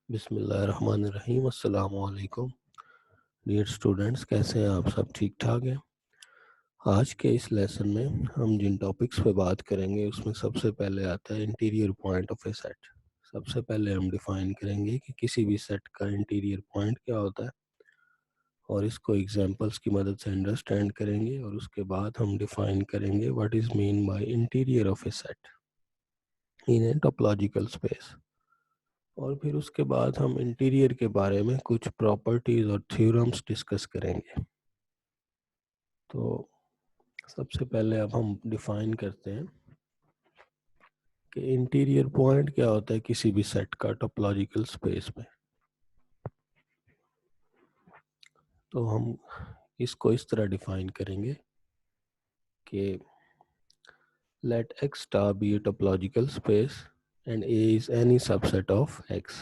बिस्मिल्लाहिर्रहमानिर्रहीम। अस्सलाम वालेकुम डियर स्टूडेंट्स, कैसे हैं आप सब? ठीक ठाक हैं। आज के इस लेसन में हम जिन टॉपिक्स पे बात करेंगे उसमें सबसे पहले आता है interior point of a set. सबसे पहले हम डिफ़ाइन करेंगे कि किसी भी सेट का इंटीरियर पॉइंट क्या होता है और इसको एग्जांपल्स की मदद से अंडरस्टैंड करेंगे, और उसके बाद हम डिफ़ाइन करेंगे what is mean by interior of a set in A topological space. और फिर उसके बाद हम इंटीरियर के बारे में कुछ प्रॉपर्टीज़ और थ्योरम्स डिस्कस करेंगे। तो सबसे पहले अब हम डिफ़ाइन करते हैं कि इंटीरियर पॉइंट क्या होता है किसी भी सेट का टोपोलॉजिकल स्पेस में। तो हम इसको इस तरह डिफ़ाइन करेंगे कि let X star be a topological space and A is any subset of X.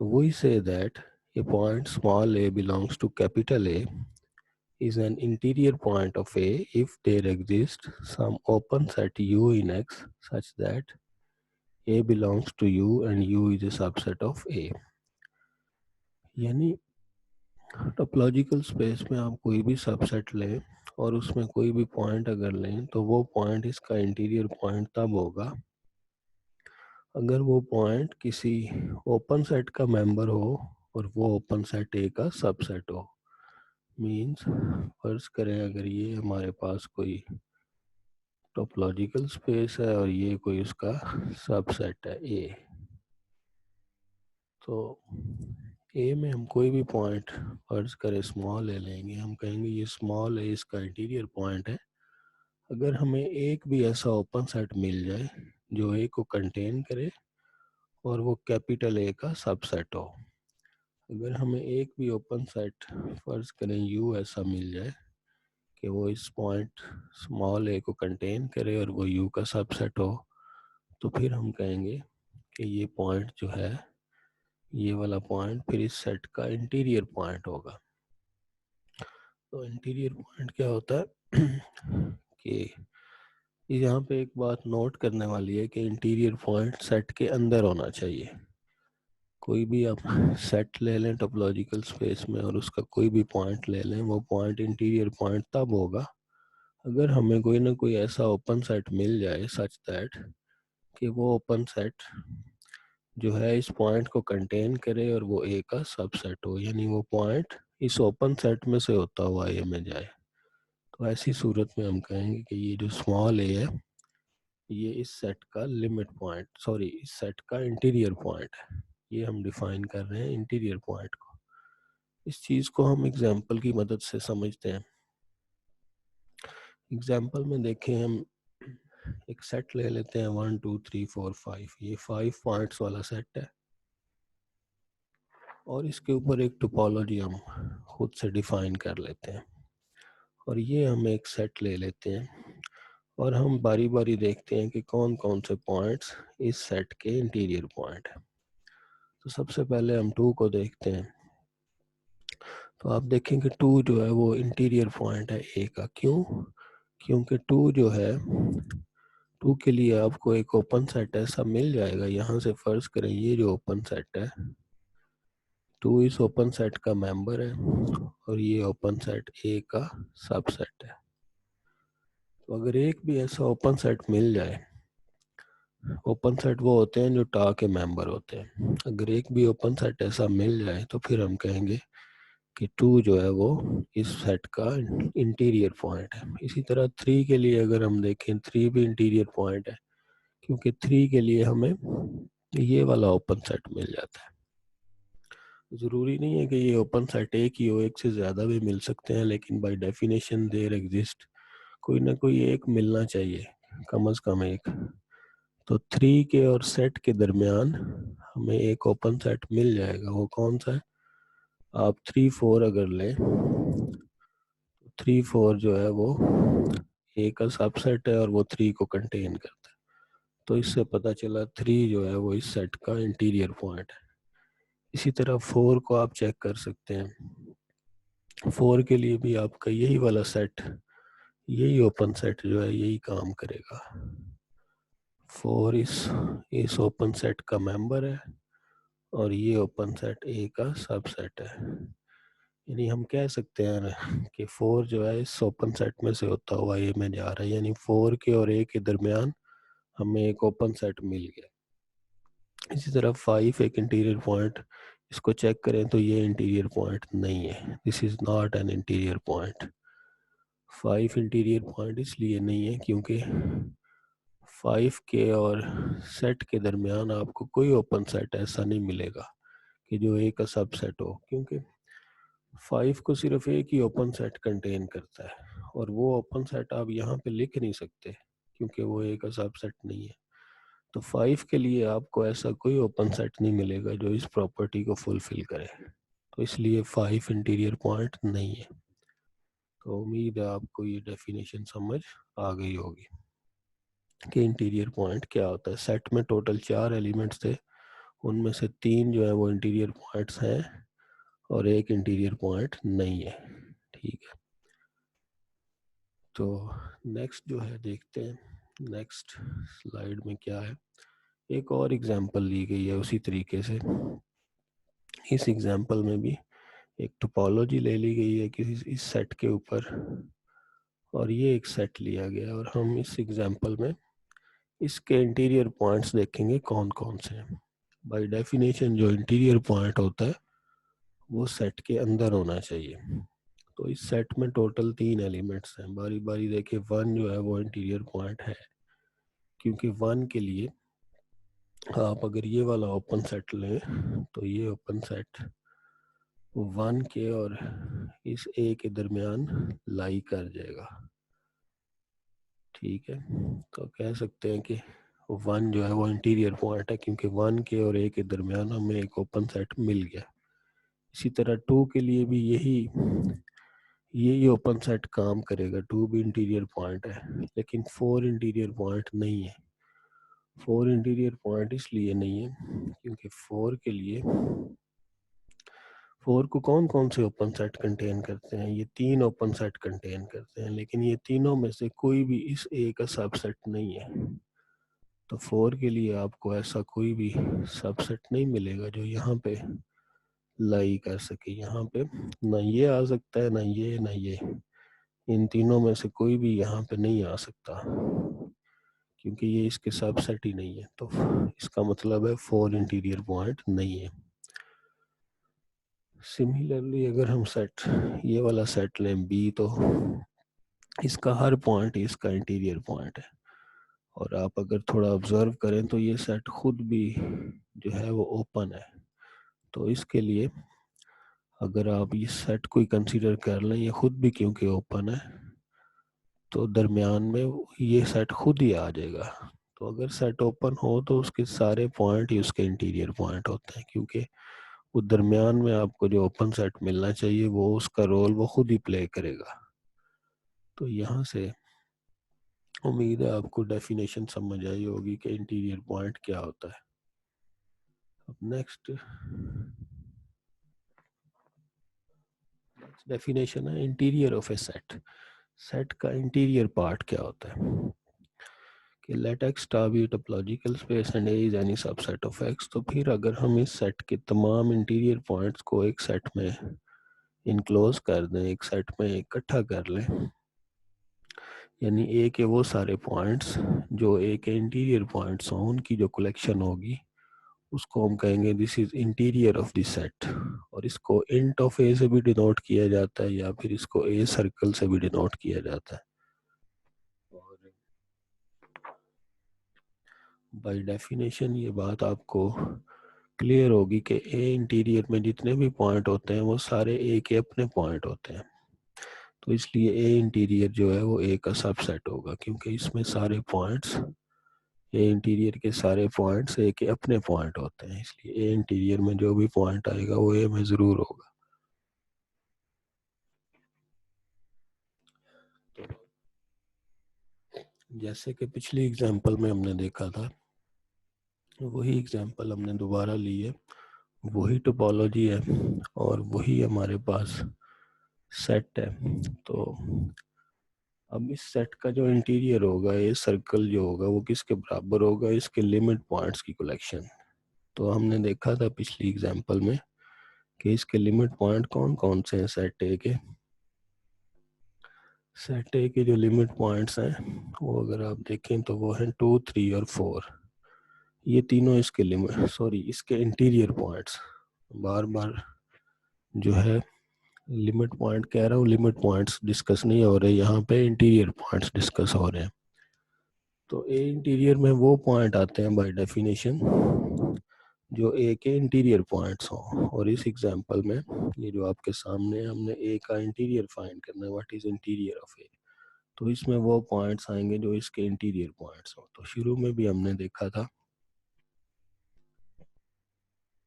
We say that a point small a belongs to capital A is an interior point of A if there exists some open set U in X such that A belongs to U and U is a subset of A. यानी topological space में आप कोई भी subset लें और उसमें कोई भी पॉइंट अगर लें तो वो पॉइंट इसका इंटीरियर पॉइंट तब होगा अगर वो पॉइंट किसी ओपन सेट का मेंबर हो और वो ओपन सेट ए का सबसेट हो। मींस फर्ज करें अगर ये हमारे पास कोई टोपोलॉजिकल स्पेस है और ये कोई उसका सबसेट है ए, तो ए में हम कोई भी पॉइंट फर्ज करें स्मॉल ए लेंगे, हम कहेंगे ये स्मॉल ए इसका इंटीरियर पॉइंट है। अगर हमें एक भी ऐसा ओपन सेट मिल जाए जो ए को कंटेन करे और वो कैपिटल ए का सबसेट हो, अगर हमें एक भी ओपन सेट फर्ज करें यू ऐसा मिल जाए कि वो इस पॉइंट स्मॉल ए को कंटेन करे और वो यू का सबसेट हो, तो फिर हम कहेंगे कि ये पॉइंट जो है, ये वाला पॉइंट फिर इस सेट का इंटीरियर पॉइंट होगा। तो इंटीरियर पॉइंट क्या होता है कि यहाँ पे एक बात नोट करने वाली है कि इंटीरियर पॉइंट सेट के अंदर होना चाहिए। कोई भी आप सेट ले लें टोपोलॉजिकल स्पेस में और उसका कोई भी पॉइंट ले लें, वो पॉइंट इंटीरियर पॉइंट तब होगा अगर हमें कोई ना कोई ऐसा ओपन सेट मिल जाए सच दैट कि वो ओपन सेट जो है इस पॉइंट को कंटेन करे और वो ए का सबसेट हो, यानी वो पॉइंट इस ओपन सेट में से होता हुआ ए में जाए। तो ऐसी सूरत में हम कहेंगे कि ये जो स्मॉल ए है ये इस सेट का लिमिट पॉइंट, सॉरी इस सेट का इंटीरियर पॉइंट है। ये हम डिफाइन कर रहे हैं इंटीरियर पॉइंट को। इस चीज़ को हम एग्जाम्पल की मदद से समझते हैं। एग्जाम्पल में देखें, हम एक सेट ले लेते हैं 1 2 3 4 5। ये 5 पॉइंट्स वाला सेट है और इसके ऊपर एक टोपोलॉजी हम खुद से डिफाइन कर लेते हैं। और ये हम एक सेट ले लेते हैं और हम बारी बारी देखते हैं कि कौन कौन से पॉइंट्स इस सेट के इंटीरियर पॉइंट हैं। तो सबसे पहले हम 2 को देखते हैं। तो आप देखेंगे 2 जो है वो इंटीरियर पॉइंट है ए का। क्यों? क्योंकि 2 जो है, 2 के लिए आपको एक ओपन सेट ऐसा मिल जाएगा। यहाँ से फर्ज करें ये जो ओपन सेट है, 2 इस ओपन सेट का मेंबर है और ये ओपन सेट ए का सबसेट है। तो अगर एक भी ऐसा ओपन सेट मिल जाए, ओपन सेट वो होते हैं जो टा के मेंबर होते हैं, अगर एक भी ओपन सेट ऐसा मिल जाए तो फिर हम कहेंगे कि 2 जो है वो इस सेट का इंटीरियर पॉइंट है। इसी तरह 3 के लिए अगर हम देखें, 3 भी इंटीरियर पॉइंट है क्योंकि 3 के लिए हमें ये वाला ओपन सेट मिल जाता है। ज़रूरी नहीं है कि ये ओपन सेट एक ही हो, एक से ज़्यादा भी मिल सकते हैं, लेकिन बाय डेफिनेशन देयर एग्जिस्ट, कोई ना कोई एक मिलना चाहिए, कम अज़ कम एक। तो 3 के और सेट के दरमियान हमें एक ओपन सेट मिल जाएगा। वो कौन सा है? आप 3 4 अगर लें, 3 4 जो है वो ए का सबसेट है और वो 3 को कंटेन करता है। तो इससे पता चला 3 जो है वो इस सेट का इंटीरियर पॉइंट है। इसी तरह 4 को आप चेक कर सकते हैं। 4 के लिए भी आपका यही वाला सेट, यही ओपन सेट जो है यही काम करेगा। 4 इस ओपन सेट का मेंबर है और ये ओपन सेट ए का सबसेट है। यानी हम कह सकते हैं कि 4 जो है इस ओपन सेट में से होता हुआ ए में जा रहा है, यानी 4 के और ए के दरमियान हमें एक ओपन सेट मिल गया। इसी तरह 5 एक इंटीरियर पॉइंट, इसको चेक करें तो ये इंटीरियर पॉइंट नहीं है, this is not an interior point. 5 interior point इसलिए नहीं है क्योंकि 5 के और सेट के दरमियान आपको कोई ओपन सेट ऐसा नहीं मिलेगा कि जो ए का सबसेट हो, क्योंकि 5 को सिर्फ एक ही ओपन सेट कंटेन करता है और वो ओपन सेट आप यहाँ पे लिख नहीं सकते क्योंकि वो ए का सबसेट नहीं है। तो 5 के लिए आपको ऐसा कोई ओपन सेट नहीं मिलेगा जो इस प्रॉपर्टी को फुलफिल करे, तो इसलिए 5 इंटीरियर पॉइंट नहीं है। तो उम्मीद है आपको ये डेफिनेशन समझ आ गई होगी कि इंटीरियर पॉइंट क्या होता है। सेट में टोटल 4 एलिमेंट्स थे, उनमें से 3 जो है वो इंटीरियर पॉइंट्स हैं और एक इंटीरियर पॉइंट नहीं है। ठीक है, तो नेक्स्ट जो है देखते हैं नेक्स्ट स्लाइड में क्या है। एक और एग्जांपल ली गई है उसी तरीके से। इस एग्जांपल में भी एक टोपोलॉजी ले ली गई है कि इस सेट के ऊपर, और ये एक सेट लिया गया और हम इस एग्जांपल में इसके इंटीरियर पॉइंट्स देखेंगे कौन कौन से हैं। बाय डेफिनेशन जो इंटीरियर पॉइंट होता है वो सेट के अंदर होना चाहिए। तो इस सेट में टोटल 3 एलिमेंट्स हैं, बारी बारी देखे। 1 जो है वो इंटीरियर पॉइंट है क्योंकि 1 के लिए आप अगर ये वाला ओपन सेट लें तो ये ओपन सेट 1 के और इस ए के दरमियान लाई कर जाएगा। ठीक है, तो कह सकते हैं कि 1 जो है वो इंटीरियर पॉइंट है क्योंकि 1 के और ए के दरमियान हमें एक ओपन सेट मिल गया। इसी तरह 2 के लिए भी यही ओपन सेट काम करेगा, 2 भी इंटीरियर पॉइंट है, लेकिन 4 इंटीरियर पॉइंट नहीं है। 4 इंटीरियर पॉइंट इसलिए नहीं है क्योंकि 4 के लिए 4 को कौन कौन से ओपन सेट कंटेन करते हैं, ये 3 ओपन सेट कंटेन करते हैं, लेकिन ये तीनों में से कोई भी इस ए का सबसेट नहीं है। तो 4 के लिए आपको ऐसा कोई भी सबसेट नहीं मिलेगा जो यहाँ पे लाई कर सके। यहाँ पे ना ये आ सकता है, ना ये, इन तीनों में से कोई भी यहाँ पे नहीं आ सकता क्योंकि ये इसके सबसेट ही नहीं है। तो इसका मतलब है 4 इंटीरियर पॉइंट नहीं है। सिमिलरली अगर हम सेट ये वाला सेट लें बी, तो इसका हर पॉइंट इसका इंटीरियर पॉइंट है। और आप अगर थोड़ा ऑब्जर्व करें तो ये सेट खुद भी जो है वो ओपन है। तो इसके लिए अगर आप इस सेट को कंसीडर कर लें, ये खुद भी क्योंकि ओपन है तो दरमियान में ये सेट खुद ही आ जाएगा। तो अगर सेट ओपन हो तो उसके सारे पॉइंट ही उसके इंटीरियर पॉइंट होते हैं क्योंकि वो दरमियान में आपको जो ओपन सेट मिलना चाहिए वो उसका रोल वो खुद ही प्ले करेगा। तो यहाँ से उम्मीद है आपको डेफिनेशन समझ आई होगी कि इंटीरियर पॉइंट क्या होता है। अब नेक्स्ट डेफिनेशन है interior of a set. Set का इंटीरियर पार्ट क्या होता है कि let X star B topological space and A is any subset of X. तो फिर अगर हम इस सेट के तमाम इंटीरियर पॉइंट्स को एक सेट में इनक्लोज कर दें, एक सेट में इकट्ठा कर लें, यानी ए के वो सारे पॉइंट्स जो ए के इंटीरियर पॉइंट्स हों उनकी जो कलेक्शन होगी उसको हम कहेंगे this is interior of this set. और इसको इंट ऑफ ए से भी डिनोट किया जाता है या फिर इसको ए सर्कल से भी डिनोट किया जाता है। और बाय डेफिनेशन ये बात आपको क्लियर होगी कि ए इंटीरियर में जितने भी पॉइंट होते हैं वो सारे ए के अपने पॉइंट होते हैं। तो इसलिए ए इंटीरियर जो है वो ए का सबसेट होगा क्योंकि इसमें सारे पॉइंट्स ए इंटीरियर के सारे पॉइंट्स ए के अपने पॉइंट होते हैं, इसलिए ए इंटीरियर में जो भी पॉइंट आएगा वो ए में ज़रूर होगा। तो जैसे कि पिछली एग्जांपल में हमने देखा था वही एग्जांपल हमने दोबारा ली है, वही टोपोलॉजी है और वही हमारे पास सेट है। तो अब इस सेट का जो इंटीरियर होगा, ये सर्कल जो होगा वो किसके बराबर होगा, इसके लिमिट पॉइंट्स की कलेक्शन। तो हमने देखा था पिछली एग्जाम्पल में कि इसके लिमिट पॉइंट कौन कौन से हैं सेट ए के। सेट ए के जो लिमिट पॉइंट्स हैं वो अगर आप देखें तो वो हैं 2, 3 और 4। ये तीनों इसके इसके इंटीरियर पॉइंट्स। बार बार जो है लिमिट पॉइंट कह रहा हूँ, लिमिट पॉइंट्स डिस्कस नहीं हो रहे, यहाँ पे इंटीरियर पॉइंट्स डिस्कस हो रहे हैं। तो ए इंटीरियर में वो पॉइंट आते हैं बाय डेफिनेशन जो ए के इंटीरियर पॉइंट्स हों। और इस एग्जांपल में ये जो आपके सामने है, हमने ए का इंटीरियर फाइंड करना है, what is interior of A. तो इसमें वो पॉइंट्स आएंगे जो इसके इंटीरियर पॉइंट्स हों। तो शुरू में भी हमने देखा था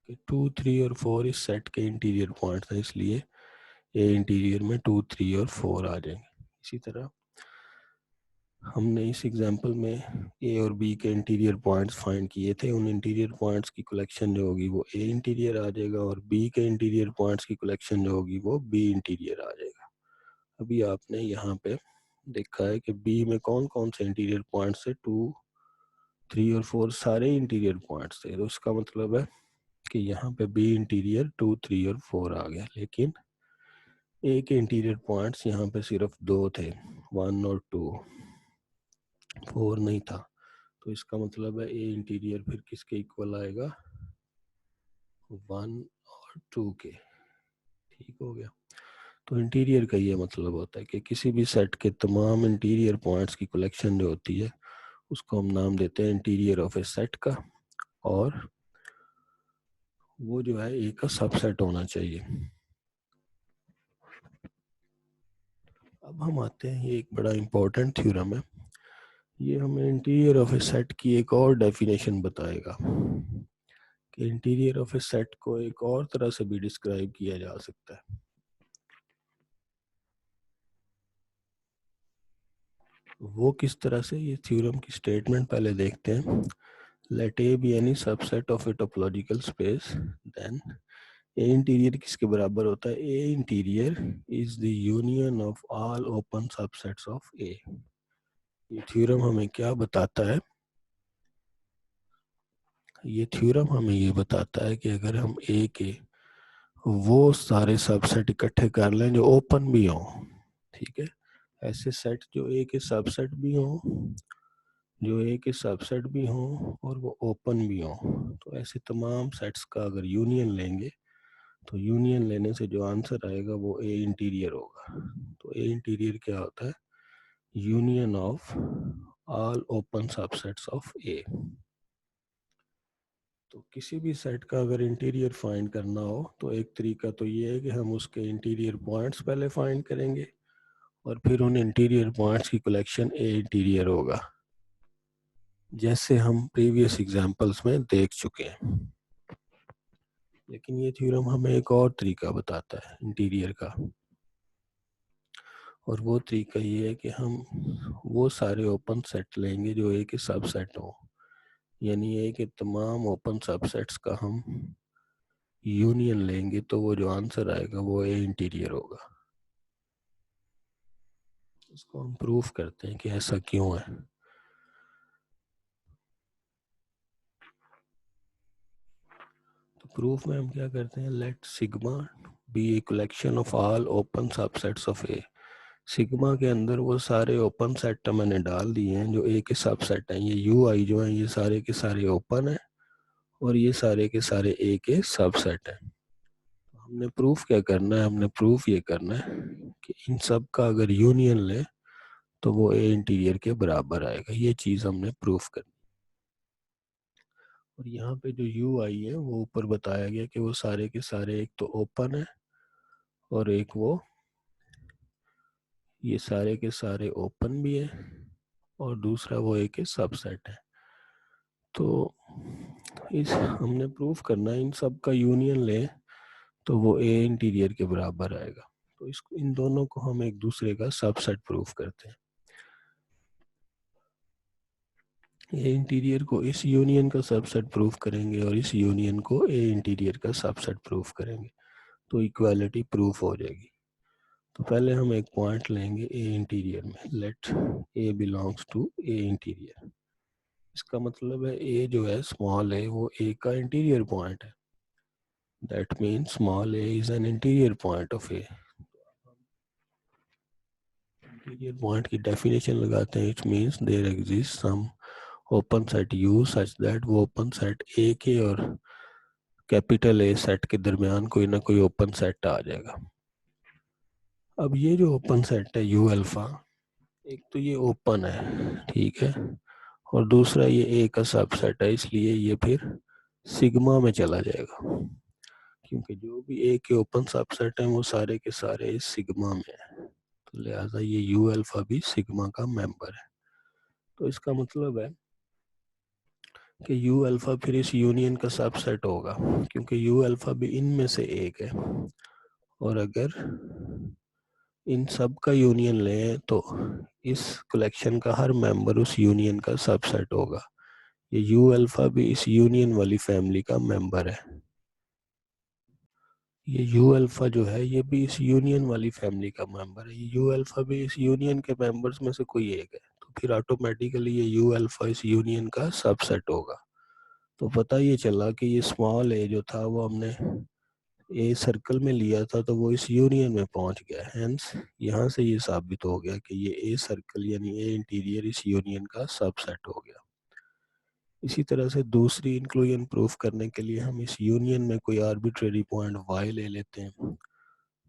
कि 2, 3 और 4 इस सेट के इंटीरियर पॉइंट्स हैं, इसलिए ए इंटीरियर में 2, 3 और 4 आ जाएंगे। इसी तरह हमने इस एग्जांपल में ए और बी के इंटीरियर पॉइंट्स फाइंड किए थे। उन इंटीरियर पॉइंट्स की कलेक्शन जो होगी वो ए इंटीरियर आ जाएगा, और बी के इंटीरियर पॉइंट्स की कलेक्शन जो होगी वो बी इंटीरियर आ जाएगा। अभी आपने यहाँ पे देखा है कि बी में कौन कौन से इंटीरियर पॉइंट्स थे, 2, 3 और 4 सारे इंटीरियर पॉइंट्स थे। तो उसका मतलब है कि यहाँ पे बी इंटीरियर 2, 3 और 4 आ गया, लेकिन ए के इंटीरियर पॉइंट्स यहाँ पे सिर्फ 2 थे, 1 और 2, 4 नहीं था। तो इसका मतलब है ए इंटीरियर फिर किसके इक्वल आएगा, 1 और 2 के। ठीक हो गया। तो इंटीरियर का ये मतलब होता है कि किसी भी सेट के तमाम इंटीरियर पॉइंट्स की कलेक्शन जो होती है उसको हम नाम देते हैं इंटीरियर ऑफ ए सेट का, और वो जो है ए का सबसेट होना चाहिए। अब हम आते हैं, ये एक बड़ा इंपॉर्टेंट थ्योरम है, ये हमें इंटीरियर ऑफ ए सेट की एक और डेफिनेशन बताएगा कि इंटीरियर ऑफ ए सेट को एक और तरह से भी डिस्क्राइब किया जा सकता है। वो किस तरह से, ये थ्योरम की स्टेटमेंट पहले देखते हैं। Let A be any subset of a topological space, then A interior किसके बराबर होता है, A interior is the union of all open subsets of A. ये थ्योरम हमें क्या बताता है, ये थ्योरम हमें ये बताता है कि अगर हम ए के वो सारे सबसेट इकट्ठे कर लें जो ओपन भी हों, ठीक है, ऐसे सेट जो ए के सबसेट भी हों, जो ए के सबसेट भी हों और वो ओपन भी हों, तो ऐसे तमाम सेट्स का अगर यूनियन लेंगे तो यूनियन लेने से जो आंसर आएगा वो ए इंटीरियर होगा। तो ए इंटीरियर क्या होता है, union of all open subsets of A. तो किसी भी सेट का अगर इंटीरियर फाइंड करना हो तो एक तरीका तो ये है कि हम उसके इंटीरियर पॉइंट्स पहले फाइंड करेंगे और फिर उन इंटीरियर पॉइंट्स की कलेक्शन ए इंटीरियर होगा, जैसे हम प्रीवियस एग्जांपल्स में देख चुके हैं। लेकिन ये थ्योरम हमें एक और तरीका बताता है इंटीरियर का, और वो तरीका ये है कि हम वो सारे ओपन सेट लेंगे जो ए के सबसेट हो, यानी ए के तमाम ओपन सबसेट्स का हम यूनियन लेंगे तो वो जो आंसर आएगा वो ए इंटीरियर होगा। इसको हम प्रूफ करते हैं कि ऐसा क्यों है। तो प्रूफ में हम क्या करते हैं, let sigma be a collection of all open subsets of A. Sigma के अंदर वो सारे ओपन सेट मैंने डाल दिए हैं जो ए के सबसेट हैं। ये यू आई जो है ये सारे के सारे ओपन है और ये सारे के सारे ए के सबसेट हैं। हमने प्रूफ क्या करना है, हमने प्रूफ ये करना है कि इन सब का अगर यूनियन ले तो वो ए इंटीरियर के बराबर आएगा। ये चीज़ हमने प्रूफ करनी। और यहाँ पे जो यू आई है वो ऊपर बताया गया कि वो सारे के सारे एक तो ओपन है और एक वो ये सारे के सारे ओपन भी है और दूसरा वो एक सबसेट है। तो इस हमने प्रूफ करना है इन सब का यूनियन ले तो वो ए इंटीरियर के बराबर आएगा। तो इसको इन दोनों को हम एक दूसरे का सबसेट प्रूफ करते हैं। ए इंटीरियर को इस यूनियन का सबसेट प्रूफ करेंगे और इस यूनियन को ए इंटीरियर का सबसेट प्रूफ करेंगे, तो इक्वालिटी प्रूफ हो जाएगी। तो पहले हम एक पॉइंट लेंगे ए इंटीरियर में, let a belongs to A interior. इसका मतलब है ए जो है स्मॉल ए वो ए का इंटीरियर पॉइंट है. That means small a is an interior point of A. Interior point की डेफिनेशन लगाते हैं. It means there exist some open set U such that वो ओपन सेट ए के और कैपिटल ए सेट के दरमियान कोई ना कोई ओपन सेट आ जाएगा. अब ये जो ओपन सेट है यू अल्फा, एक तो ये ओपन है, ठीक है, और दूसरा ये ए का सबसेट है, इसलिए ये फिर सिग्मा में चला जाएगा, क्योंकि जो भी ए के ओपन सबसेट हैं वो सारे के सारे सिग्मा में है. तो लिहाजा ये यू अल्फा भी सिग्मा का मेंबर है. तो इसका मतलब है कि यू अल्फा फिर इस यूनियन का सबसेट होगा, क्योंकि यू अल्फा भी इनमें से एक है. और अगर इन सब का यूनियन लें तो इस कलेक्शन का हर मेंबर उस यूनियन का सबसेट होगा. ये यू अल्फा भी इस यूनियन वाली फैमिली का मेंबर है. ये यू अल्फा जो है ये भी इस यूनियन वाली फैमिली का मेंबर है. ये यू अल्फा भी इस यूनियन के मेंबर्स में से कोई एक है. तो फिर ऑटोमेटिकली ये यू अल्फा इस यूनियन का सबसेट होगा. तो पता ये चला कि ये स्मॉल ए जो था वो हमने ए सर्कल में लिया था तो वो इस यूनियन में पहुंच गया. हेंस यहाँ से ये साबित हो गया कि ये ए सर्कल यानी ए इंटीरियर इस यूनियन का सबसेट हो गया. इसी तरह से दूसरी इंक्लूजन प्रूफ करने के लिए हम इस यूनियन में कोई आर्बिट्रेरी पॉइंट y ले लेते हैं.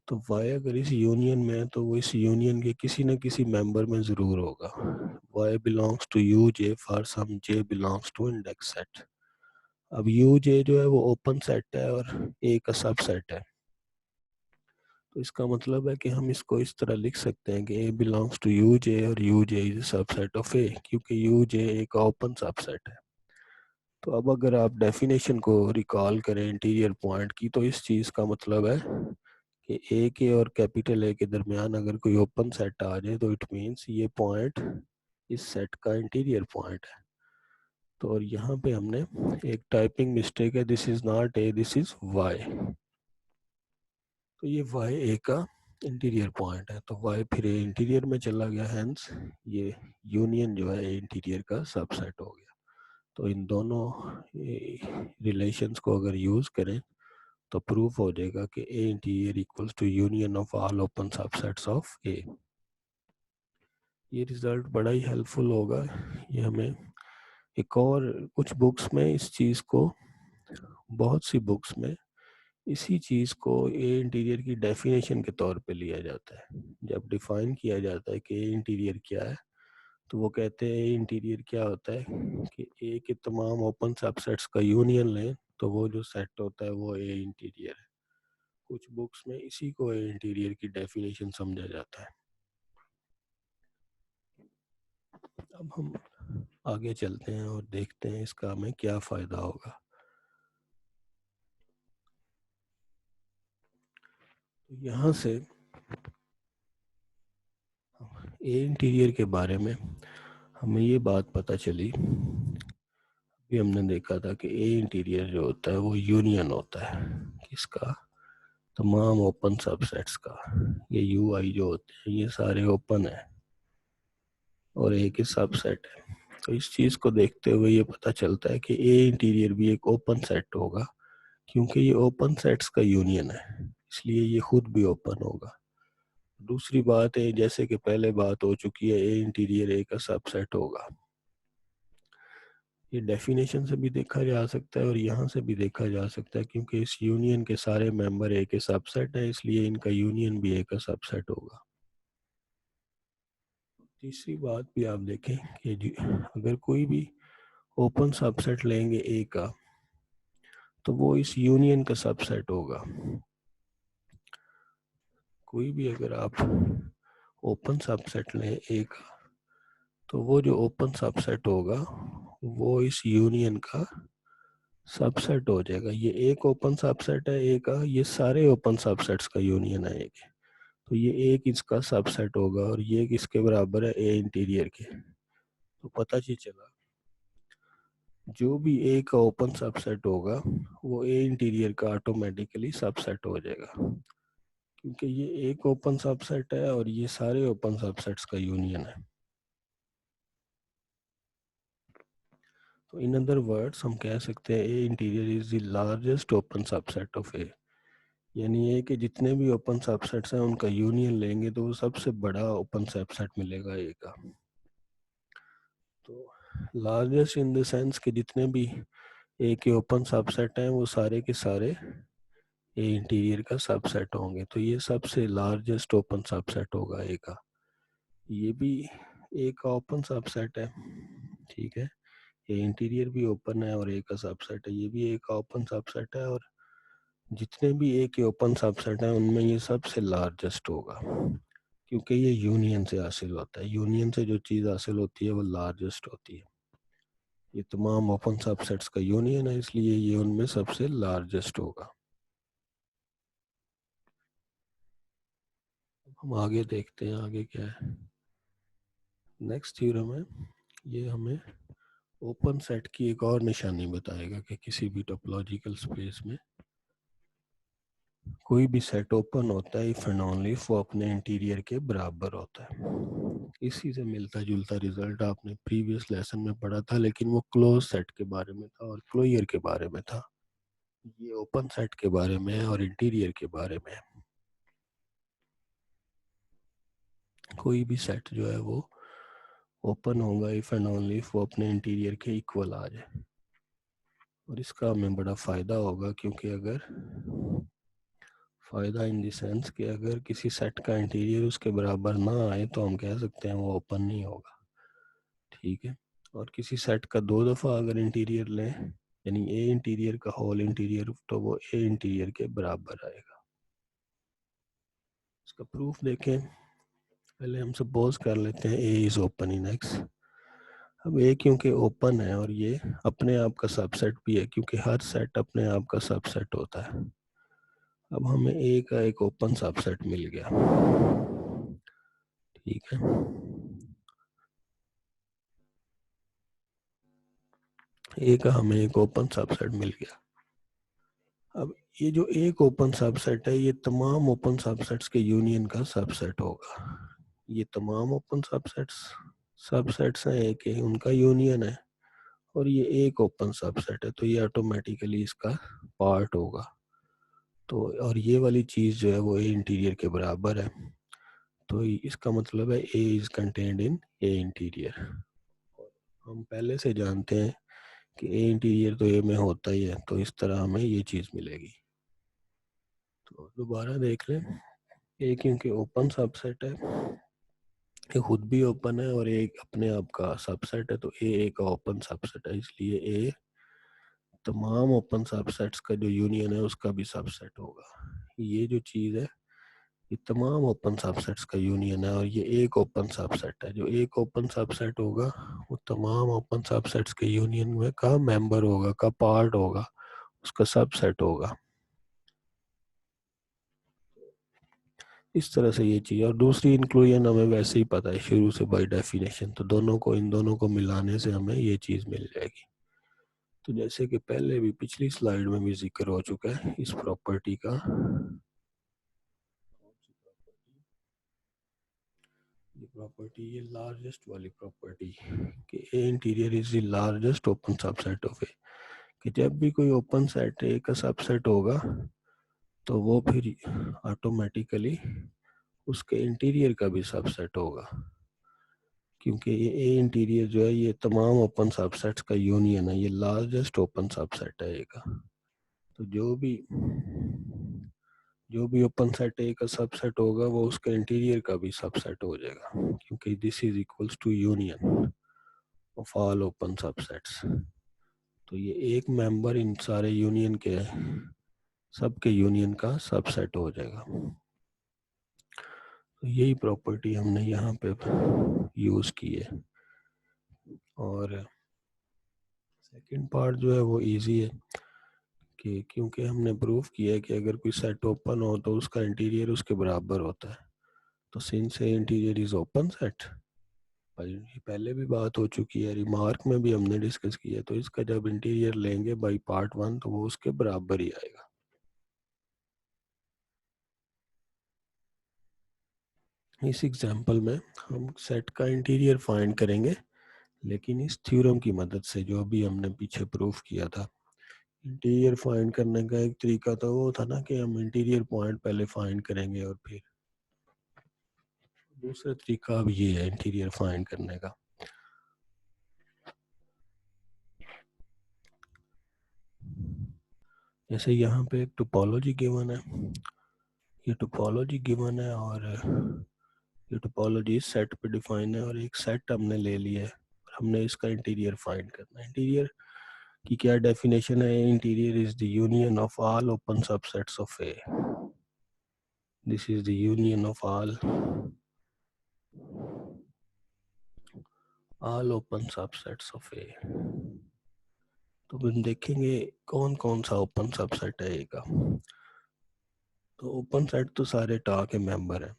तो y अगर इस यूनियन में है तो वो इस यूनियन के किसी न किसी मेंबर में ज़रूर होगा. y belongs to U J for some j belongs to index set. अब यू जे जो है वो ओपन सेट है और ए का सब सेट है. तो इसका मतलब है कि हम इसको इस तरह लिख सकते हैं कि A belongs to U J और U J is subset of A, क्योंकि यू जे ए का ओपन सबसेट है. तो अब अगर आप डेफिनेशन को रिकॉल करें इंटीरियर पॉइंट की तो इस चीज़ का मतलब है कि ए के और कैपिटल ए के दरमियान अगर कोई ओपन सेट आ जाए तो इट मीन्स ये पॉइंट इस सेट का इंटीरियर पॉइंट है. तो और यहाँ पे हमने एक टाइपिंग मिस्टेक है. This is not A, this is Y. तो ये वाई ए का इंटीरियर पॉइंट है, तो वाई फिर ए इंटीरियर में चला गया. हेंस ये यूनियन जो है ए इंटीरियर का सबसेट हो गया. तो इन दोनों रिलेशंस को अगर यूज़ करें तो प्रूफ हो जाएगा कि A interior equals to union of all open subsets of A. ये रिजल्ट बड़ा ही हेल्पफुल होगा. ये हमें एक और कुछ बुक्स में इस चीज़ को, बहुत सी बुक्स में इसी चीज़ को ए इंटीरियर की डेफिनेशन के तौर पे लिया जाता है. जब डिफाइन किया जाता है कि ए इंटीरियर क्या है तो वो कहते हैं ए इंटीरियर क्या होता है कि ए के तमाम ओपन सबसेट्स का यूनियन लें तो वो जो सेट होता है वो ए इंटीरियर है. कुछ बुक्स में इसी को ए इंटीरियर की डेफिनेशन समझा जाता है. अब हम आगे चलते हैं और देखते हैं इसका हमें क्या फ़ायदा होगा. तो यहाँ से ए इंटीरियर के बारे में हमें ये बात पता चली. भी हमने देखा था कि ए इंटीरियर जो होता है वो यूनियन होता है किसका, तमाम ओपन सबसेट्स का. ये यू आई जो होते हैं ये सारे ओपन है और ए के सबसेट है. तो इस चीज़ को देखते हुए ये पता चलता है कि ए इंटीरियर भी एक ओपन सेट होगा, क्योंकि ये ओपन सेट्स का यूनियन है इसलिए ये खुद भी ओपन होगा. दूसरी बात है, जैसे कि पहले बात हो चुकी है, ए इंटीरियर ए का सबसेट होगा. ये डेफिनेशन से भी देखा जा सकता है और यहाँ से भी देखा जा सकता है, क्योंकि इस यूनियन के सारे मेंबर ए के सबसेट है इसलिए इनका यूनियन भी ए का सबसेट होगा. तीसरी बात भी आप देखें कि अगर कोई भी ओपन सबसेट लेंगे ए का तो वो इस यूनियन का सबसेट होगा. कोई भी अगर आप ओपन सबसेट लें ए का तो वो जो ओपन सबसेट होगा वो इस यूनियन का सबसेट हो जाएगा. ये एक ओपन सबसेट है ए का, ये सारे ओपन सबसेट्स का यूनियन है ए के. तो ये एक इसका सबसेट होगा और ये किसके बराबर है, ए इंटीरियर के. तो पता ही चला जो भी ए का ओपन सबसेट होगा वो ए इंटीरियर का ऑटोमेटिकली सबसेट हो जाएगा, क्योंकि ये एक ओपन सबसेट है और ये सारे ओपन सबसेट्स का यूनियन है. इन अदर वर्ड्स हम कह सकते हैं A interior is the largest open subset of A, यानी ए के जितने भी ओपन सबसेट्स हैं उनका यूनियन लेंगे तो वो सबसे बड़ा ओपन सबसेट मिलेगा ए का। तो लार्जेस्ट इन द सेंस के जितने भी ए के ओपन सबसेट हैं वो सारे के सारे ए इंटीरियर का सबसेट होंगे, तो ये सबसे लार्जेस्ट ओपन सबसेट होगा ए का। ये भी ए का ओपन सबसेट है, ठीक है, ये इंटीरियर भी ओपन है और ए का सबसेट है, ये भी ए का ओपन सबसेट है, और जितने भी ए के ओपन सबसेट हैं उनमें ये सबसे लार्जेस्ट होगा, क्योंकि ये यूनियन से हासिल होता है। यूनियन से जो चीज़ हासिल होती है वो लार्जेस्ट होती है। ये तमाम ओपन सबसेट्स का यूनियन है, इसलिए ये उनमें सबसे लार्जेस्ट होगा। हम आगे देखते हैं आगे क्या है। नेक्स्ट थ्योरम है, ये हमें ओपन सेट की एक और निशानी बताएगा कि किसी भी टोपोलॉजिकल स्पेस में कोई भी सेट ओपन होता है इफ एंड ओनली इफ वो अपने इंटीरियर के बराबर होता है। इसी से मिलता जुलता रिजल्ट आपने प्रीवियस लेसन में पढ़ा था, लेकिन वो क्लोज सेट के बारे में था और क्लोजर के बारे में था। ये ओपन सेट के बारे में है और इंटीरियर के बारे में है। कोई भी सेट जो है वो ओपन होगा इफ एंड ओनली इफ वो अपने इंटीरियर के इक्वल आ जाए, और इसका हमें बड़ा फ़ायदा होगा, क्योंकि अगर फ़ायदा इन द सेंस कि अगर किसी सेट का इंटीरियर उसके बराबर ना आए तो हम कह सकते हैं वो ओपन नहीं होगा, ठीक है। और किसी सेट का दो दफ़ा अगर इंटीरियर लें, यानी ए इंटीरियर का होल इंटीरियर, तो वो ए इंटीरियर के बराबर आएगा। इसका प्रूफ देखें, पहले हम सपोज कर लेते हैं A is open in x. अब ए क्योंकि ओपन है और ये अपने आप का सबसेट भी है, क्योंकि हर सेट अपने आप का सबसेट होता है। अब हमें ए का एक ओपन सबसेट मिल गया, ठीक है। ए का हमें एक ओपन सबसेट मिल गया। अब ये जो एक ओपन सबसेट है ये तमाम ओपन सबसेट्स के यूनियन का सबसेट होगा। ये तमाम ओपन सबसेट्स हैं ए के, उनका यूनियन है, और ये एक ओपन सबसेट है, तो ये ऑटोमेटिकली इसका पार्ट होगा। तो और ये वाली चीज़ जो है वो ए इंटीरियर के बराबर है, तो इसका मतलब है A is contained in A interior. हम पहले से जानते हैं कि ए इंटीरियर तो ए में होता ही है, तो इस तरह हमें ये चीज़ मिलेगी। तो दोबारा देख लें, ए क्योंकि ओपन सबसेट है, ये खुद भी ओपन है और एक अपने आप का सबसेट है, तो ए का ओपन सबसेट है, इसलिए ए तमाम ओपन सबसेट्स का जो यूनियन है उसका भी सबसेट होगा। ये जो चीज़ है ये तमाम ओपन सबसेट्स का यूनियन है, और ये एक ओपन सबसेट है। जो एक ओपन सबसेट होगा वो तमाम ओपन सबसेट्स के यूनियन में का मेंबर होगा, का पार्ट होगा, उसका सबसेट होगा। इस तरह से ये चीज़, और दूसरी इंक्लूजन हमें वैसे ही पता है शुरू से बाय डेफिनेशन, तो इन दोनों को मिलाने से हमें ये चीज़ मिल जाएगी। तो जैसे कि पहले भी पिछली स्लाइड में भी जिक्र हो चुका है इस प्रॉपर्टी का, ये प्रॉपर्टी, ये लार्जेस्ट वाली प्रॉपर्टी कि A interior is the largest open subset of A, कि जब भी कोई ओपन सेट ए का सबसेट होगा तो वो फिर ऑटोमेटिकली उसके इंटीरियर का भी सबसेट होगा, क्योंकि ये ए इंटीरियर जो है ये तमाम ओपन सबसेट्स का यूनियन है, ये लार्जेस्ट ओपन सबसेट है ए का। तो जो भी ओपन सेट ए का सबसेट होगा वो उसके इंटीरियर का भी सबसेट हो जाएगा, क्योंकि this is equals to union of all open subsets. तो ये एक मेंबर इन सारे यूनियन के सबके यूनियन का सबसेट हो जाएगा। तो यही प्रॉपर्टी हमने यहाँ पे यूज़ की है। और सेकंड पार्ट जो है वो इजी है, कि क्योंकि हमने प्रूफ किया है कि अगर कोई सेट ओपन हो तो उसका इंटीरियर उसके बराबर होता है, तो since A interior is open set, ये पहले भी बात हो चुकी है, रिमार्क में भी हमने डिस्कस किया, तो इसका जब इंटीरियर लेंगे बाई पार्ट 1 तो वो उसके बराबर ही आएगा। इस एग्जांपल में हम सेट का इंटीरियर फाइंड करेंगे लेकिन इस थ्योरम की मदद से जो भी हमने पीछे प्रूफ किया था, इंटीरियर फाइंड करने का एक तरीका तो वो था ना कि हम इंटीरियर पॉइंट पहले फाइंड करेंगे और फिर दूसरा तरीका अब ये है इंटीरियर फाइंड करने का। जैसे यहाँ पे एक टोपोलॉजी गिवन है, ये टोपोलॉजी गिवन है और ये टोपोलॉजी सेट पे डिफाइन है और एक सेट हमने ले लिया है और हमने इसका इंटीरियर फाइंड करना है। इंटीरियर की क्या डेफिनेशन है? Interior is the union of all open subsets of A. This is the union of all open subsets of A. तो हम देखेंगे कौन कौन सा ओपन सबसेट है ए का। तो ओपन सेट तो सारे टा के मेंबर हैं,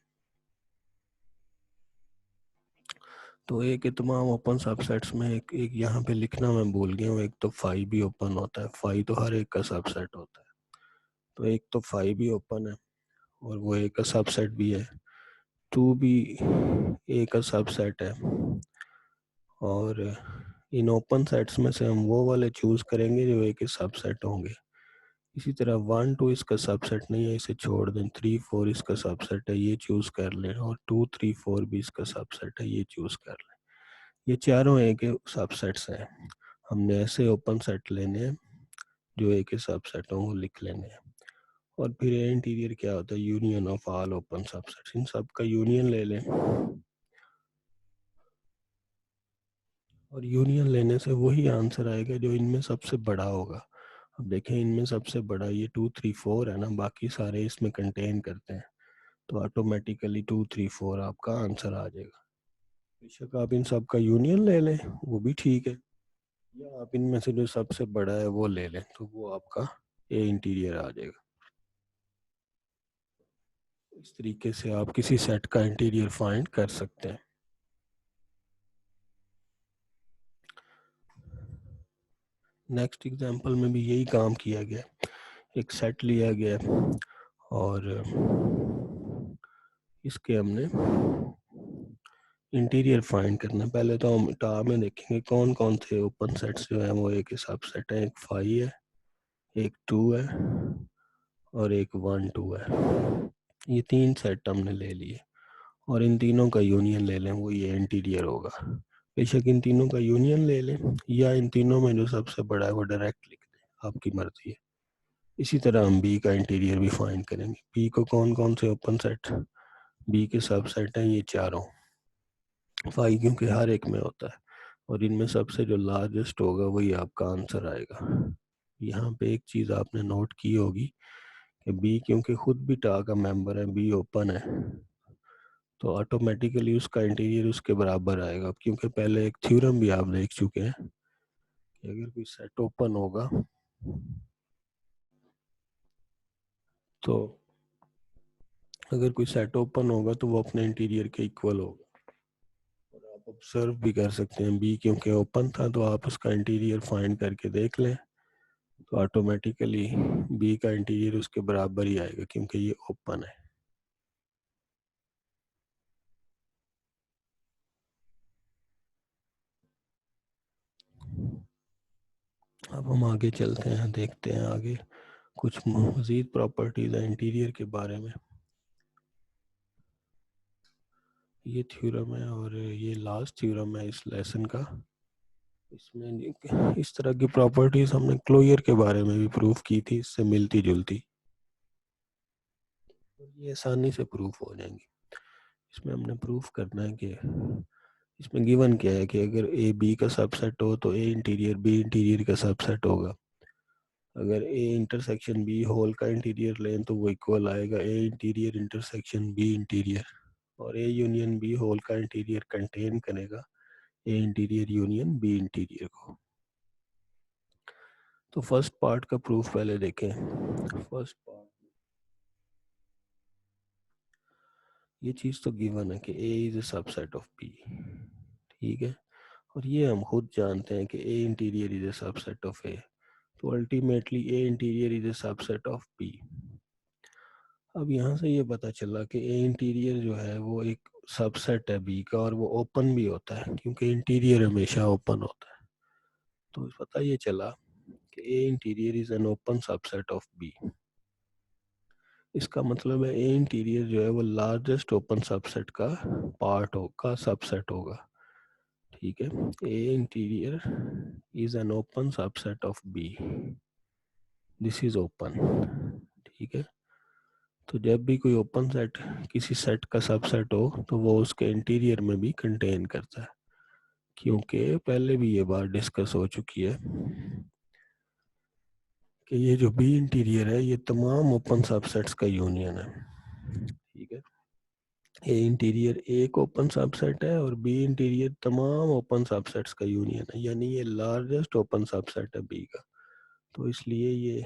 तो ए के तमाम ओपन सबसेट्स में एक यहाँ पे लिखना मैं भूल गया हूँ, एक तो फाई भी ओपन होता है। फाई तो हर एक का सबसेट होता है, तो एक तो फाई भी ओपन है और वो ए का सबसेट भी है। टू भी ए का सबसेट है और इन ओपन सेट्स में से हम वो वाले चूज करेंगे जो ए के सबसेट होंगे। इसी तरह 1 2 इसका सबसेट नहीं है, इसे छोड़ दें। 3 4 इसका सबसेट है, ये चूज कर लें। और 2 3 4 भी इसका सबसेट है, ये चूज कर लें। ये चारों ए के सबसेट्स हैं। हमने ऐसे ओपन सेट लेने हैं जो ए के सबसेट हों, वो लिख लेने हैं। और फिर ए इंटीरियर क्या होता है? Union of all open subsets. इन सब का यूनियन ले लें और यूनियन लेने से वही आंसर आएगा जो इनमें सबसे बड़ा होगा। अब देखें, इनमें सबसे बड़ा ये 2 3 4 है ना, बाकी सारे इसमें कंटेन करते हैं, तो ऑटोमेटिकली 2 3 4 आपका आंसर आ जाएगा। बेशक आप इन सब का यूनियन ले लें, वो भी ठीक है, या आप इनमें से जो सबसे बड़ा है वो ले लें, तो वो आपका ए इंटीरियर आ जाएगा। इस तरीके से आप किसी सेट का इंटीरियर फाइंड कर सकते हैं। नेक्स्ट एग्जांपल में भी यही काम किया गया। एक सेट लिया गया और इसके हमने इंटीरियर फाइंड करना है। पहले तो हम टा में देखेंगे कौन कौन से ओपन सेट्स जो है वो एक हिसाब सेट है। एक 5 है, एक 2 है और एक 1 2 है। ये तीन सेट हमने ले लिए और इन तीनों का यूनियन ले लें, वो ये इंटीरियर होगा। बेशक इन तीनों का यूनियन ले लें या इन तीनों में जो सबसे बड़ा है वो डायरेक्ट लिख दें, आपकी मर्जी है। इसी तरह हम बी का इंटीरियर भी फाइंड करेंगे। बी को कौन कौन से ओपन सेट, बी के सब सेट हैं ये चारों। 5 क्योंकि हर एक में होता है और इनमें सबसे जो लार्जेस्ट होगा वही आपका आंसर आएगा। यहाँ पे एक चीज़ आपने नोट की होगी कि बी क्योंकि खुद भी टा का मेंबर है, बी ओपन है, तो ऑटोमेटिकली उसका इंटीरियर उसके बराबर आएगा। क्योंकि पहले एक थ्योरम भी आप देख चुके हैं कि अगर कोई सेट ओपन होगा तो अगर कोई सेट ओपन होगा तो वो अपने इंटीरियर के इक्वल होगा। और आप ऑब्जर्व भी कर सकते हैं, बी क्योंकि ओपन था तो आप उसका इंटीरियर फाइंड करके देख लें, तो ऑटोमेटिकली बी का इंटीरियर उसके बराबर ही आएगा क्योंकि ये ओपन है। अब हम आगे चलते हैं, देखते हैं आगे कुछ मज़ीद प्रॉपर्टीज़ हैं इंटीरियर के बारे में। ये थ्योरम है और ये लास्ट थ्योरम है इस लेसन का। इसमें इस तरह की प्रॉपर्टीज़ हमने क्लोजर के बारे में भी प्रूफ की थी, इससे मिलती जुलती, ये आसानी से प्रूफ हो जाएंगी। इसमें हमने प्रूफ करना है कि इसमें गिवन क्या है कि अगर ए बी का सबसेट हो तो ए इंटीरियर बी इंटीरियर का सबसेट होगा। अगर ए इंटरसेक्शन बी होल का इंटीरियर लें तो वो इक्वल आएगा ए इंटीरियर इंटरसेक्शन बी इंटीरियर, और ए यूनियन बी होल का इंटीरियर कंटेन करेगा ए इंटीरियर यूनियन बी इंटीरियर को। तो फर्स्ट पार्ट का प्रूफ पहले देखें। फर्स्ट पार्ट, ये चीज़ तो गिवन है कि A is a subset of B, ठीक है, और ये हम खुद जानते हैं कि A interior is a subset of A, तो ultimately A interior is a subset of B. अब यहाँ से ये पता चला कि ए इंटीरियर जो है वो एक सबसेट है बी का और वो ओपन भी होता है क्योंकि इंटीरियर हमेशा ओपन होता है। तो पता ये चला कि A interior is an open subset of B. इसका मतलब है ए इंटीरियर जो है वो लार्जेस्ट ओपन सबसेट का पार्ट होगा, सबसेट होगा। ठीक है, A interior is an open subset of B, this is open. ठीक है, तो जब भी कोई ओपन सेट किसी सेट का सबसेट हो तो वो उसके इंटीरियर में भी कंटेन करता है, क्योंकि पहले भी ये बात डिस्कस हो चुकी है कि ये जो बी इंटीरियर है ये तमाम ओपन सबसेट्स का यूनियन है। ठीक है, ए इंटीरियर एक ओपन सबसेट है और बी इंटीरियर तमाम ओपन सबसेट्स का यूनियन है, यानी ये लार्जेस्ट ओपन सबसेट है बी का। तो इसलिए ये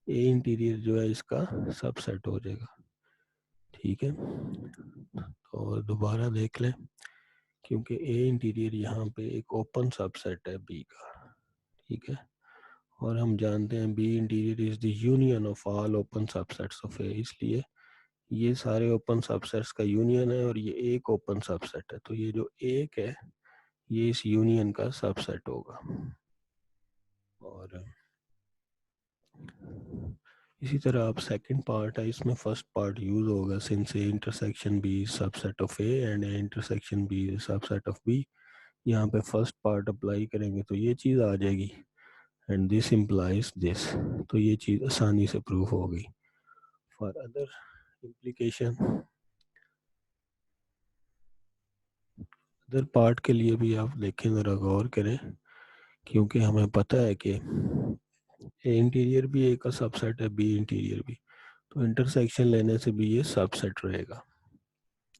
ए इंटीरियर जो है इसका सबसेट हो जाएगा। ठीक है, तो दोबारा देख लें, क्योंकि ए इंटीरियर यहाँ पे एक ओपन सबसेट है बी का। ठीक है, और हम जानते हैं B interior is the union of all open subsets of A, इसलिए ये सारे ओपन सबसेट्स का यूनियन है और ये एक ओपन सबसेट है। तो ये जो एक है ये इस यूनियन का सबसेट होगा। और इसी तरह आप सेकंड पार्ट है, इसमें फर्स्ट पार्ट यूज होगा since A intersection B subset of A and A intersection B subset of B. यहाँ पे फर्स्ट पार्ट अप्लाई करेंगे तो ये चीज़ आ जाएगी एंड दिस इम्प्लाइज दिस, तो ये चीज़ आसानी से प्रूफ हो गई। For other implication, other part के लिए भी आप देखें, ज़रा गौर करें, क्योंकि हमें पता है कि ए इंटीरियर भी एक का सबसेट है, बी इंटीरियर भी, तो इंटरसेक्शन लेने से भी ये सबसेट रहेगा।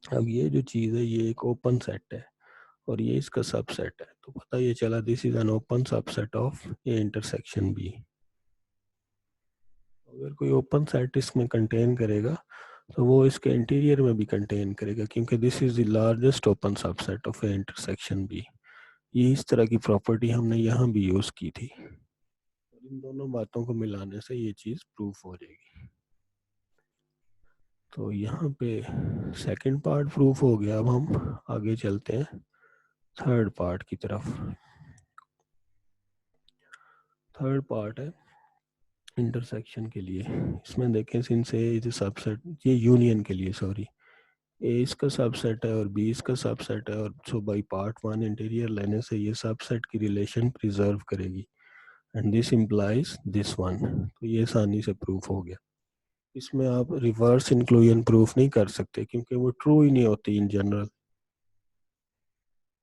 अब ये जो चीज़ है ये एक ओपन सेट है और ये इसका सबसेट है, तो पता ये चला this is an open subset of A intersection B. अगर कोई ओपन सेट इसमें कंटेन करेगा तो वो इसके इंटीरियर में भी कंटेन करेगा, क्योंकि this is the largest open subset of A intersection B. ये इस तरह की प्रॉपर्टी हमने यहाँ भी यूज़ की थी। इन दोनों बातों को मिलाने से ये चीज़ प्रूफ हो जाएगी। तो यहाँ पे सेकंड पार्ट प्रूफ हो गया। अब हम आगे चलते हैं थर्ड पार्ट की तरफ। थर्ड पार्ट है इंटरसेक्शन के लिए। इसमें देखें सिंस ए इज सबसेट, ये यूनियन के लिए सॉरी, ए इसका सबसेट है और बी इसका सबसेट है, और so by part one interior लेने से ये सबसेट की रिलेशन प्रिजर्व करेगी and this implies this one. तो ये आसानी से प्रूफ हो गया। इसमें आप रिवर्स इंक्लूजन प्रूफ नहीं कर सकते क्योंकि वो ट्रू ही नहीं होती इन जनरल।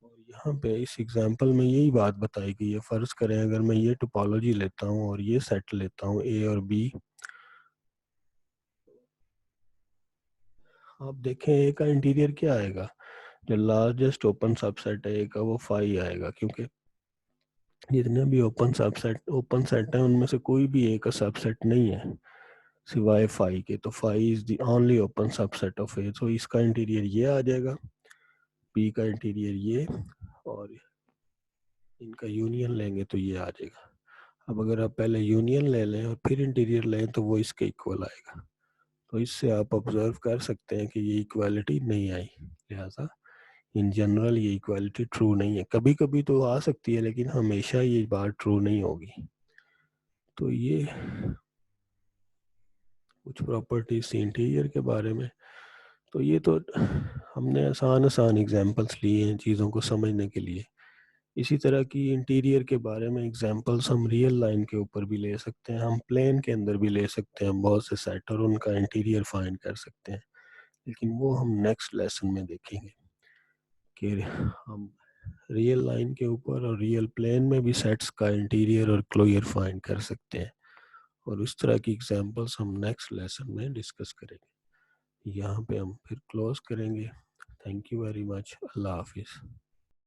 और यहाँ पे इस एग्जांपल में यही बात बताई गई है। फर्ज करें अगर मैं ये टोपोलॉजी लेता हूँ और ये सेट लेता हूँ ए और बी, आप देखें ए का इंटीरियर क्या आएगा, जो लार्जेस्ट ओपन सबसेट है ए का वो फाई आएगा, क्योंकि जितने भी ओपन सेट है उनमें से कोई भी ए का सबसेट नहीं है सिवाय फाई के। तो phi is the only open subset of A, तो इसका इंटीरियर ये आ जाएगा, बी का इंटीरियर ये, और इनका यूनियन लेंगे तो ये आ जाएगा। अब अगर आप पहले यूनियन ले लें और फिर इंटीरियर लें तो वो इसके इक्वल आएगा। तो इससे आप ऑब्जर्व कर सकते हैं कि ये इक्वालिटी नहीं आई, लिहाजा इन जनरल ये इक्वालिटी ट्रू नहीं है। कभी कभी तो आ सकती है लेकिन हमेशा ये बात ट्रू नहीं होगी। तो ये कुछ प्रॉपर्टीज इंटीरियर के बारे में। तो ये तो हमने आसान आसान एग्जांपल्स लिए हैं चीज़ों को समझने के लिए। इसी तरह की इंटीरियर के बारे में एग्जांपल्स हम रियल लाइन के ऊपर भी ले सकते हैं, हम प्लेन के अंदर भी ले सकते हैं, बहुत से सेट और उनका इंटीरियर फाइंड कर सकते हैं। लेकिन वो हम नेक्स्ट लेसन में देखेंगे कि हम रियल लाइन के ऊपर और रियल प्लेन में भी सेट्स का इंटीरियर और क्लोजर फाइंड कर सकते हैं, और उस तरह की एग्जांपल्स हम नेक्स्ट लेसन में डिस्कस करेंगे। यहाँ पे हम फिर क्लोज करेंगे। Thank you very much. अल्लाह हाफिज़।